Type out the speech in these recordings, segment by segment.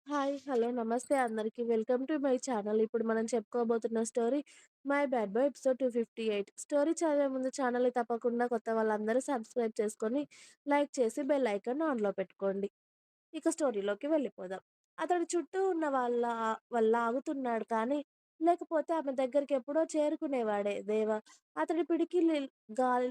Hi. Hello. నమస్తే అందరికి. Welcome to my channel. ఇప్పుడు మనం చెప్పుకోబోతున్న story 'my bad boy' episode 258. Story చదివే ముందు ఛానల్‌ని తప్పకుండా కొత్త వాళ్ళందరూ సబ్స్క్రైబ్ చేసుకొని, లైక్ చేసి బెల్ ఐకాన్ ఆన్‌లో పెట్టుకోండి. ఇక స్టోరీలోకి వెళ్ళిపోదాం. అతడు చుట్టూ ఉన్న వాళ్ళ వల్ల ఆగుతున్నాడు కానీ, లేకపోతే ఆమె దగ్గరికెప్పుడో చేరుకునేవాడే దేవ. అతడి గాలి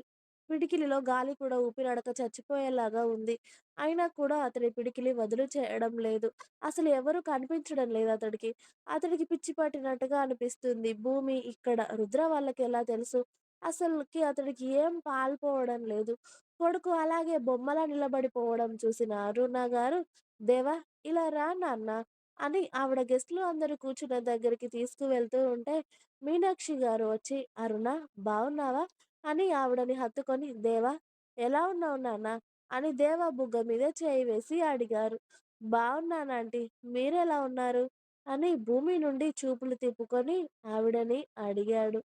పిడికిలిలో గాలి కూడా ఊపిరాడక చచ్చిపోయేలాగా ఉంది. అయినా కూడా అతడి పిడికిలి వదులు చేయడం లేదు. అసలు ఎవరు కనిపించడం లేదు అతడికి. అతడికి పిచ్చి పట్టినట్టుగా అనిపిస్తుంది. భూమి ఇక్కడ. రుద్ర వాళ్ళకెలా తెలుసు? అసలుకి అతడికి ఏం పాలుపోవడం లేదు. కొడుకు అలాగే బొమ్మలా నిలబడిపోవడం చూసిన అరుణ గారు, "దేవా! ఇలా రా నాన్నా" అని ఆవిడ గెస్టులు అందరూ కూర్చున్న దగ్గరికి తీసుకువెళ్తూ ఉంటే, మీనాక్షి గారు వచ్చి, "అరుణ బావున్నావా?" అని ఆవిడని హత్తుకొని, "దేవా! ఎలా ఉన్నావు నాన్నా?" అని దేవా బుగ్గ మీద చేయి వేసి అడిగారు. "బావున్నానాంటీ. మీరెలా ఉన్నారు?" అని భూమి నుండి చూపులు తిప్పుకొని ఆవిడని అడిగాడు.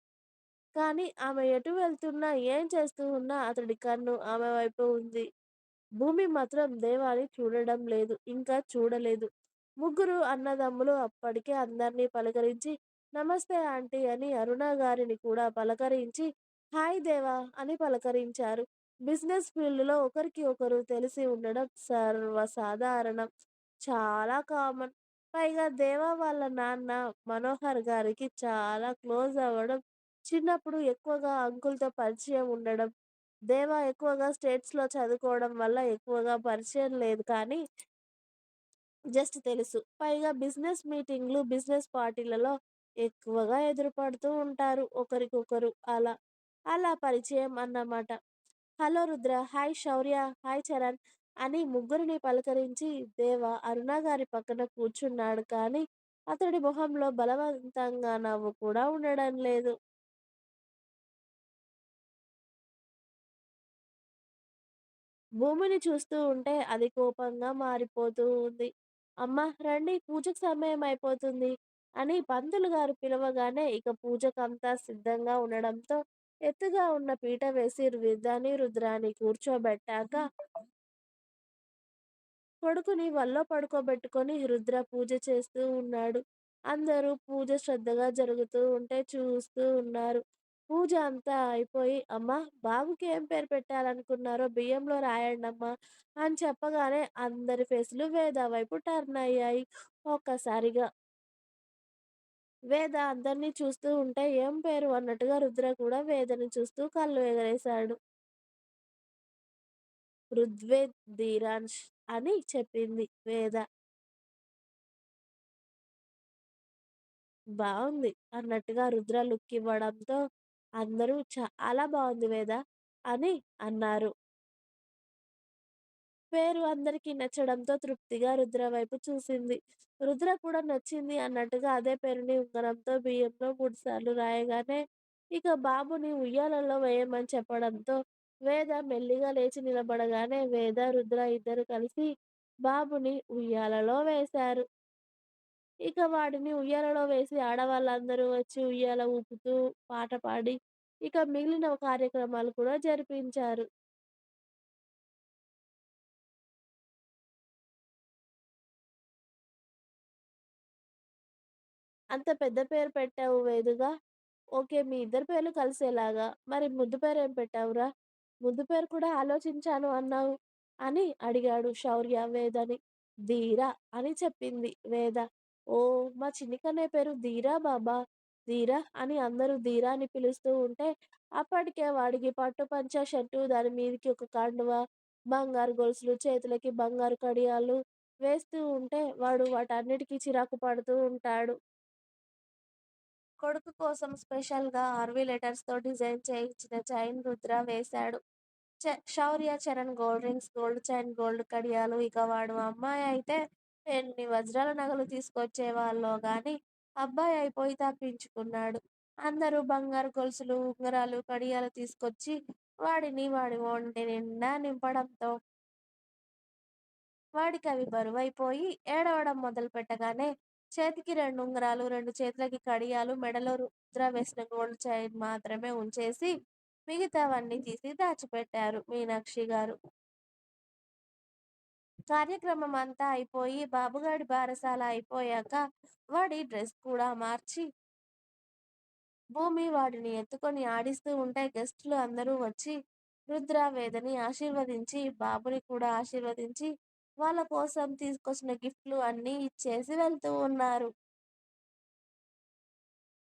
కానీ ఆమె ఎటు వెళ్తున్నా, ఏం చేస్తూ ఉన్నా అతడి కన్ను ఆమె వైపు ఉంది. భూమి మాత్రం దేవాని చూడడం లేదు. ఇంకా చూడలేదు. ముగ్గురు అన్నదమ్ములు అప్పటికే అందర్నీ పలకరించి, నమస్తే ఆంటీ అని అరుణ గారిని కూడా పలకరించి, హాయ్ దేవా అని పలకరించారు. బిజినెస్ ఫీల్డ్‌లో ఒకరికి ఒకరు తెలిసి ఉండడం సర్వసాధారణం. చాలా కామన్. పైగా దేవా వాళ్ళ నాన్న మనోహర్ గారికి చాలా క్లోజ్ అవ్వడం, చిన్నప్పుడు ఎక్కువగా అంకుల్‌తో పరిచయం ఉండడం, దేవా ఎక్కువగా స్టేట్స్‌లో చదువుకోవడం వల్ల ఎక్కువగా పరిచయం లేదు కానీ జస్ట్ తెలుసు. పైగా బిజినెస్ మీటింగ్‌లు, బిజినెస్ పార్టీలలో ఎక్కువగా ఎదురుపడుతూ ఉంటారు ఒకరికొకరు అలా. అలా పరిచయం అన్నమాట. హలో రుద్ర, హాయ్ శౌర్య, హాయ్ చరణ్ అని ముగ్గురిని పలకరించి దేవ అరుణ గారి పక్కన కూర్చున్నాడు కానీ అతడి మొహంలో బలవంతంగా నవ్వు కూడా ఉండడం లేదు. భూమిని చూస్తూ ఉంటే అది కోపంగా మారిపోతూ ఉంది. అమ్మా రండి పూజకు సమయం అయిపోతుంది అని పంతులు గారు పిలవగానే ఇక పూజకంతా సిద్ధంగా ఉండడంతో ఎత్తుగా ఉన్న పీట వేసి విద్యాని రుద్రాని కూర్చోబెట్టాక కొడుకుని వల్లో పడుకోబెట్టుకొని రుద్ర పూజ చేస్తూ ఉన్నాడు. అందరూ పూజ శ్రద్ధగా జరుగుతూ ఉంటే చూస్తూ ఉన్నారు. పూజ అంతా అయిపోయి, "అమ్మా బాబుకి ఏం పేరు పెట్టాలనుకున్నారో బియ్యంలో రాయండమ్మా" అని చెప్పగానే అందరి ఫేసులు వేద వైపు టర్న్ అయ్యాయి ఒక్కసారిగా. వేద అందరినీ చూస్తూ ఉంటే ఏం పేరు అన్నట్టుగా రుద్ర కూడా వేదని చూస్తూ కళ్ళు ఎగరేశాడు. "ఋగ్వేద్ ధీరాంష్" అని చెప్పింది వేద. బావుంది అన్నట్టుగా రుద్ర లుక్ ఇవ్వడంతో అందరూ చాలా బావుంది వేద అని అన్నారు. పేరు అందరికీ నచ్చడంతో తృప్తిగా రుద్ర వైపు చూసింది. రుద్ర కూడా నచ్చింది అన్నట్టుగా అదే పేరుని ఉంగరంతో బియ్యంలో 3 సార్లు రాయగానే ఇక బాబుని ఉయ్యాలలో వేయమని చెప్పడంతో వేద మెల్లిగా లేచి నిలబడగానే వేద, రుద్ర ఇద్దరు కలిసి బాబుని ఉయ్యాలలో వేశారు. ఇక వాడిని ఉయ్యాలలో వేసి ఆడవాళ్ళందరూ వచ్చి ఉయ్యాల ఊపుతూ, పాట పాడి, ఇక మిగిలిన కార్యక్రమాలు కూడా జరిపించారు. అంత పెద్ద పేరు పెట్టావు వేదుగా. ఓకే. మీ ఇద్దరి పేర్లు కలిసేలాగా. మరి ముద్దు పేరేం పెట్టావురా? ముద్దు పేరు కూడా ఆలోచించాను అన్నావు అని అడిగాడు శౌర్య వేదని. ధీర అని చెప్పింది వేద. ఓహ్! మా చిన్ని కన్నయ్య పేరు ధీరా బాబా. ధీర అని అందరూ ధీర అని పిలుస్తూ ఉంటే, అప్పటికే వాడికి పట్టు పంచ షర్టు, దాని మీదకి ఒక కండువా, బంగారు గొలుసులు, చేతులకి బంగారు కడియాలు వేస్తూ ఉంటే, వాడు వాటన్నిటికి చిరాకు పడుతూ ఉంటాడు. కొడుకు కోసం స్పెషల్‌గా ఆర్‌వి లెటర్స్‌తో డిజైన్ చేయించిన చైన్ రుద్ర వేశాడు. Shaurya, Charan gold rings, gold chain, gold కడియాలు. ఇక వాడు అమ్మాయి అయితే ఎన్ని వజ్రాల నగలు తీసుకొచ్చేవాళ్ళో గాని అబ్బాయి అయిపోయి తప్పించుకున్నాడు. అందరూ బంగారు గొలుసులు, ఉంగరాలు, కడియాలు తీసుకొచ్చి వాడిని వాడి ఒంటి నిండా నింపడంతో వాడికవి బరువైపోయి ఏడవడం మొదలుపెట్టగానే చేతికి 2 ఉంగరాలు, 2 చేతులకి కడియాలు, మెడలో రుద్ర వేసిన గోల్డ్ చైన్ మాత్రమే ఉంచేసి మిగతావన్నీ తీసి దాచిపెట్టారు మీనాక్షి గారు. కార్యక్రమం అంతా అయిపోయి బాబుగాడి బారసాల అయిపోయాక వాడి డ్రెస్ కూడా మార్చి భూమి వాడిని ఎత్తుకొని ఆడిస్తూ ఉంటే గెస్టులు అందరూ వచ్చి రుద్ర వేదని ఆశీర్వదించి బాబుని కూడా ఆశీర్వదించి వాళ్ళ కోసం తీసుకొచ్చిన గిఫ్ట్లు అన్నీ ఇచ్చేసి వెళ్తూ ఉన్నారు.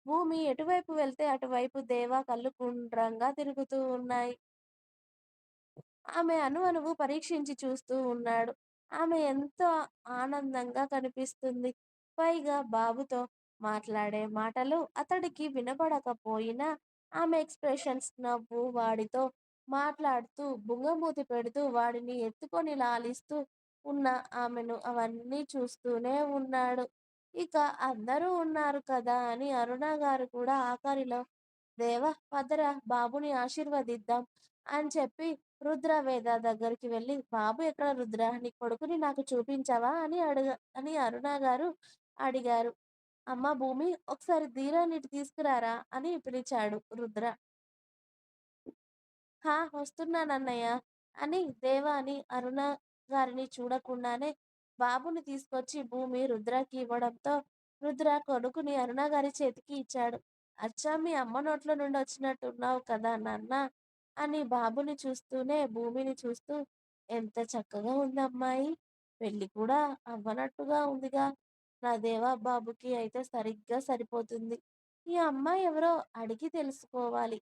భూమి ఎటువైపు వెళ్తే అటువైపు దేవా కళ్ళు గుండ్రంగా తిరుగుతూ ఉన్నాయి. ఆమె అణువణువు పరీక్షించి చూస్తూ ఉన్నాడు. ఆమె ఎంతో ఆనందంగా కనిపిస్తుంది. పైగా బాబుతో మాట్లాడే మాటలు అతడికి వినపడకపోయినా ఆమె ఎక్స్‌ప్రెషన్స్, నవ్వు, వాడితో మాట్లాడుతూ, బుంగమూతి పెడుతూ, వాడిని ఎత్తుకొని లాలిస్తూ ఉన్న ఆమెను అవన్నీ చూస్తూనే ఉన్నాడు. ఇక అందరూ ఉన్నారు కదా అని అరుణ గారు కూడా ఆఖరిలో దేవా పదరా బాబుని ఆశీర్వదిద్దాం అని చెప్పి రుద్ర వేద దగ్గరికి వెళ్ళి, "బాబు ఎక్కడ రుద్ర? నీ కొడుకుని నాకు చూపించవా?" అని అరుణ గారు అడిగారు. "అమ్మ భూమి ఒకసారి ధీరాని ఇటు తీసుకురారా" అని పిలిచాడు రుద్ర. "హా! వస్తున్నానన్నయ్య" అని దేవాని అరుణ గారిని చూడకుండానే బాబుని తీసుకొచ్చి భూమి రుద్రకి ఇవ్వడంతో రుద్ర కొడుకుని అరుణ గారి చేతికి ఇచ్చాడు. "అచ్చా మీ అమ్మ నోట్లో నుండి వచ్చినట్టున్నావు కదా నాన్న" అని బాబుని చూస్తూనే భూమిని చూస్తూ, "ఎంత చక్కగా ఉందమ్మాయి. పెళ్లి కూడా అవ్వనట్టుగా ఉందిగా. నా దేవా బాబుకి అయితే సరిగ్గా సరిపోతుంది. ఈ అమ్మాయి ఎవరో అడిగి తెలుసుకోవాలి."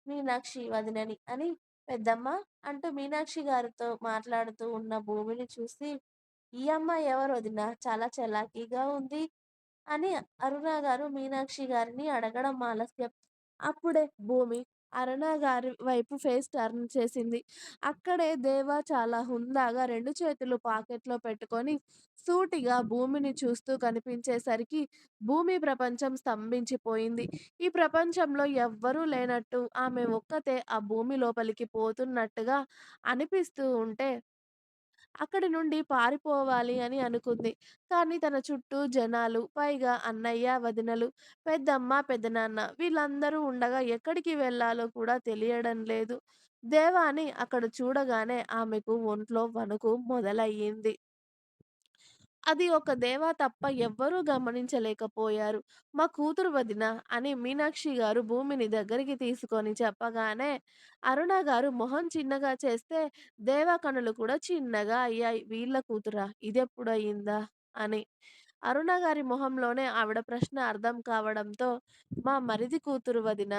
మీనాక్షి వదినని అని పెద్దమ్మ అంటూ మీనాక్షి గారితో మాట్లాడుతూ ఉన్న భూమిని చూసి, "ఈ అమ్మాయి ఎవరు వదినా? చాలా చలాకీగా ఉంది" అని అరుణ గారు మీనాక్షి గారిని అడగడం ఆలస్యం. అప్పుడే భూమి అరుణ గారి వైపు ఫేస్ టర్న్ చేసింది. అక్కడే దేవ చాలా హుందాగా 2 చేతులు పాకెట్‌లో పెట్టుకొని సూటిగా భూమిని చూస్తూ కనిపించేసరికి భూమి ప్రపంచం స్తంభించిపోయింది. ఈ ప్రపంచంలో ఎవ్వరూ లేనట్టు, ఆమె ఒక్కతే ఆ భూమి లోపలికి పోతున్నట్టుగా అనిపిస్తూ ఉంటే అక్కడి నుండి పారిపోవాలి అని అనుకుంది. కానీ తన చుట్టూ జనాలు, పైగా అన్నయ్య, వదినలు, పెద్దమ్మ, పెదనాన్న వీళ్ళందరూ ఉండగా ఎక్కడికి వెళ్ళాలో కూడా తెలియడం లేదు. దేవాని అక్కడ చూడగానే ఆమెకు ఒంట్లో వణుకు మొదలయ్యింది. అది ఒక దేవా తప్ప ఎవ్వరూ గమనించలేకపోయారు. "మా కూతురు వదిన" అని మీనాక్షి గారు భూమిని దగ్గరికి తీసుకొని చెప్పగానే, అరుణ గారు మొహం చిన్నగా చేస్తే దేవా కనులు కూడా చిన్నగా అయ్యాయి. "వీళ్ళ కూతురా? ఇదెప్పుడయిందా?" అని. అరుణ గారి మొహంలోనే ఆవిడ ప్రశ్న అర్థం కావడంతో, "మా మరిది కూతురు వదిన."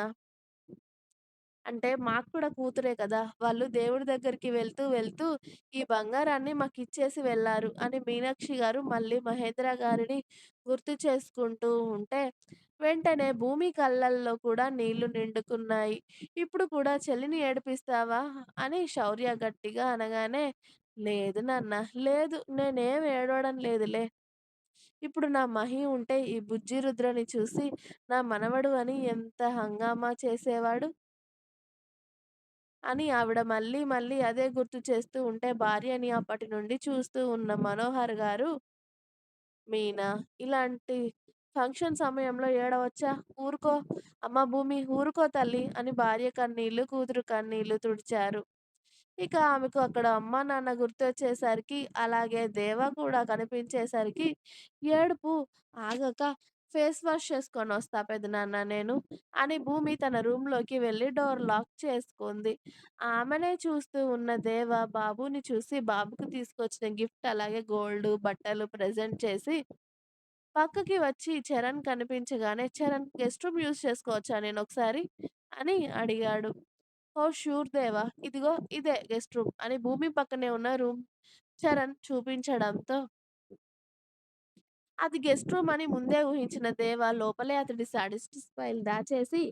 అంటే మాకు కూడా కూతురే కదా! వాళ్ళు దేవుడి దగ్గరికి వెళ్తూ ఈ బంగారాన్ని మాకిచ్చేసి వెళ్లారు అని మీనాక్షి గారు మళ్ళీ మహేంద్ర గారిని గుర్తు చేసుకుంటూ ఉంటే, వెంటనే భూమి కళ్ళల్లో కూడా నీళ్లు నిండుకున్నాయి. "ఇప్పుడు కూడా చెల్లిని ఏడిపిస్తావా?" అని శౌర్య గట్టిగా అనగానే, "లేదు నాన్న, లేదు నేనేం ఏడవడం లేదులే. ఇప్పుడు నా మహి ఉంటే ఈ బుజ్జి రుద్రని చూసి నా మనవడు అని ఎంత హంగామా చేసేవాడు." అని ఆవిడ మళ్ళీ మళ్ళీ అదే గుర్తు చేస్తూ ఉంటే భార్యని అప్పటి నుండి చూస్తూ ఉన్న మనోహర్ గారు, "మీనా ఇలాంటి ఫంక్షన్ సమయంలో ఏడవచ్చా? ఊరుకో, అమ్మ భూమి ఊరుకో తల్లి" అని భార్య కన్నీళ్లు, కూతురు కన్నీళ్లు తుడిచారు. ఇక ఆమెకు అక్కడ అమ్మా, నాన్న గుర్తొచ్చేసరికి, అలాగే దేవ కూడా కనిపించేసరికి ఏడుపు ఆగక "ఫేస్ వాష్ చేసుకొనొస్తా పెదనాన్న నేను" అని భూమి తన రూమ్‌లోకి వెళ్లి డోర్ లాక్ చేసుకుంది. ఆమెనే చూస్తూ ఉన్న దేవ బాబుని చూసి బాబుకు తీసుకొచ్చిన గిఫ్ట్ అలాగే గోల్డు, బట్టలు ప్రెజెంట్ చేసి పక్కకి వచ్చి చరణ్ కనిపించగానే, "చరణ్ గెస్ట్ రూమ్ యూజ్ చేసుకోవచ్చా నేనొకసారి?" అని అడిగాడు. "ఓహ్! ష్యూర్ దేవా. ఇదిగో ఇదే గెస్ట్ రూమ్" అని భూమి పక్కనే ఉన్న రూమ్ చరణ్ చూపించడంతో, అది గెస్ట్ రూమ్ అని ముందే ఊహించిన దేవ లోపలే అతడి శాడిస్ట్ స్మైల్ దాచేసి,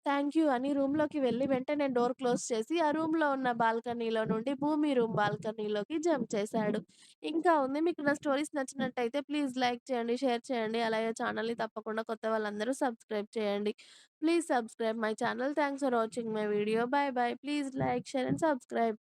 థాంక్ యూ అని రూమ్‌లోకి వెళ్లి వెంటనే డోర్ క్లోజ్ చేసి, ఆ రూమ్‌లో ఉన్న బాల్కనీలో నుండి భూమి రూమ్ బాల్కనీలోకి జంప్ చేశాడు. ఇంకా ఉంది. మీకు నా స్టోరీస్ నచ్చినట్టయితే ప్లీజ్ లైక్ చేయండి, షేర్ చేయండి. అలాగే ఛానల్‌ని తప్పకుండా కొత్త వాళ్ళందరూ సబ్స్క్రైబ్ చేయండి. Please subscribe my channel. Thanks for watching my video. By by. Please like, share and subscribe.